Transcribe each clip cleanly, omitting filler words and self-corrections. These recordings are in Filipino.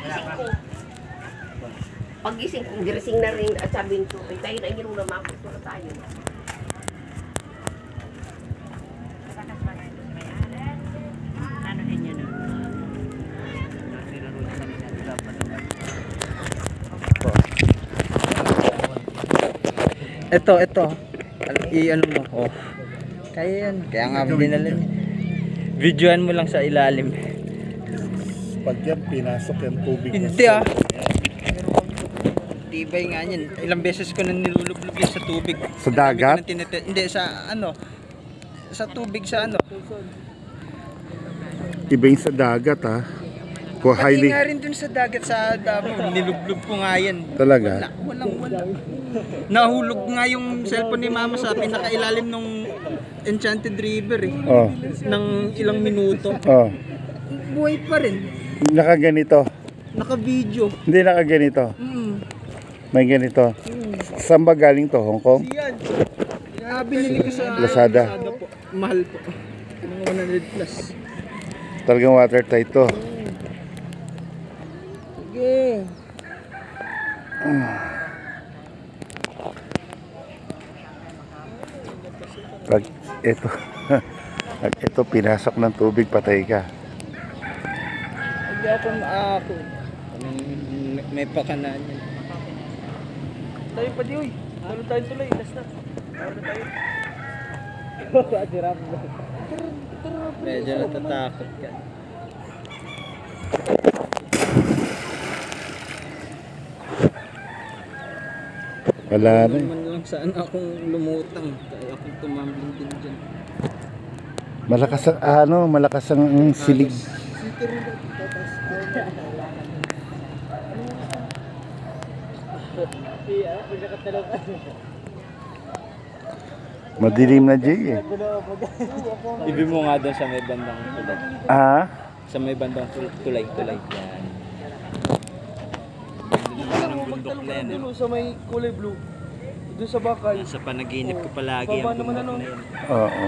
Gising ko. Pag-gising ko, girising na rin at sabihin ko, ay tayo na yung namakot na tayo. Ano din yun? Ito. I-ano mo. Oh. Kaya yan. Kaya nga binala niya. Videoan mo lang sa ilalim. Pag yan, pinasok yung tubig. Hindi tibay nga yan. Ilang beses ko nang nilulublog yan sa tubig. Sa dagat? Hindi, sa ano. Sa tubig sa ano. Iba yung sa dagat ha. Pati nga rin dun sa dagat sa Davao. Nilublog ko nga yan. Talaga? Wala. Nahulog nga yung cellphone ni mama sa pinakailalim nung Enchanted River eh. Oh. Nang ilang minuto. Oh. Buhay pa rin. Nakaganito. Naka-video. Hindi nakaganito. May ganito. Saan ba galing to? Hong Kong? Yan. Binili ko sa Lazada. po. Mahal po. Mga 100 plus. Talagang watertight to. Sige. Pag ito, pag ito pinasok ng tubig, patay ka. Hindi ako maako. May pakanaan yan. Tayo pa di uy. Talo tayo tuloy. Last na. Talo tayo. Adirap mo. Medyo natatakot ka. Wala na. Naman lang saan akong lumutang. Kaya akong tumambling din dyan. Malakas ang silig. Sikir mo ba? Tapos Madilim na, Jay eh. ibi mo nga doon sa may bandang tulay. Sa may bandang tulay. Yan. Ang bundok na yan. Sa may kulay blue. Doon sa bakal. Sa panaginip ko palagi ang bundok na yan. Oo.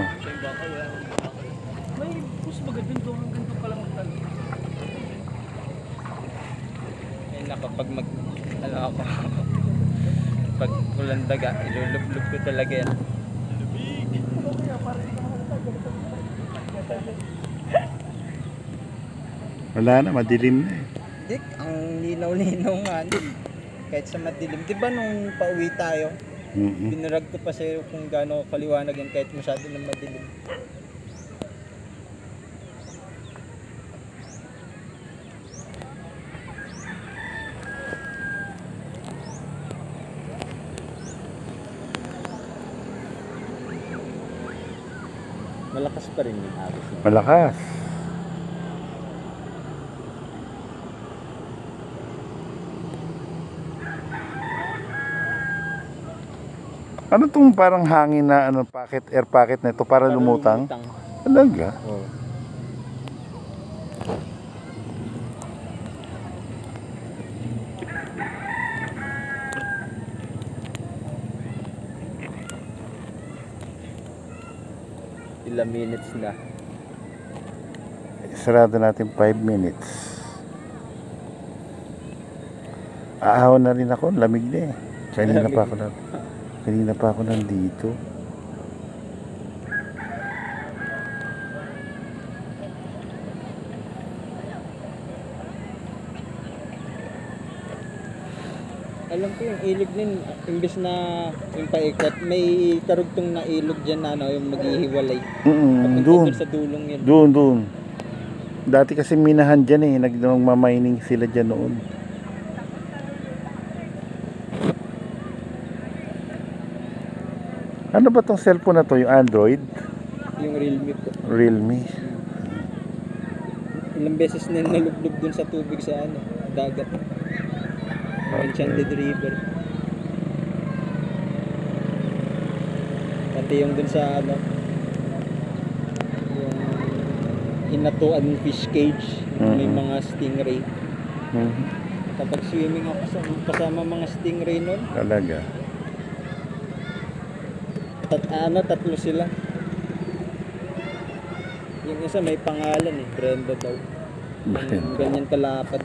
May puso ba ganito hanggang doon palang magtalo. Ayun na kapag pag ulan daga, ilulublog ko talaga yan. Wala na, madilim na eh. Dik, ang linaw-linaw nga din. Kahit sa madilim. Diba nung pauwi tayo, binarag ko pa sa'yo kung gaano kaliwanag yan kahit masyado ng madilim. Malakas pa rin yung agos. Malakas. Ano tong parang hangin na air packet na ito para lumutang? Talaga? Oo. Ilang minutes na. Sarado natin 5 minutes. Aahaw na rin ako, lamig na eh. Kanina pa ako nandito. Alam ko yung ilog din, imbes na yung paikot, may karugtong na ilog dyan na yung maghihiwalay. Papunta Doon. sa dulong yun. Doon. Dati kasi minahan dyan eh, nagmamining sila dyan noon. Ano ba tong cellphone na to? Yung Android? Yung Realme po. Realme. Ilang beses na nalublog dun sa tubig sa dagat. Enchanted River. Pati yung dun sa yung hinatuan fish cage, may mga stingray. Kapag swimming ako kasama mga stingray nun. Talaga. Tatlo sila. Yung isa may pangalan Brenda daw. Ganyan kalapad.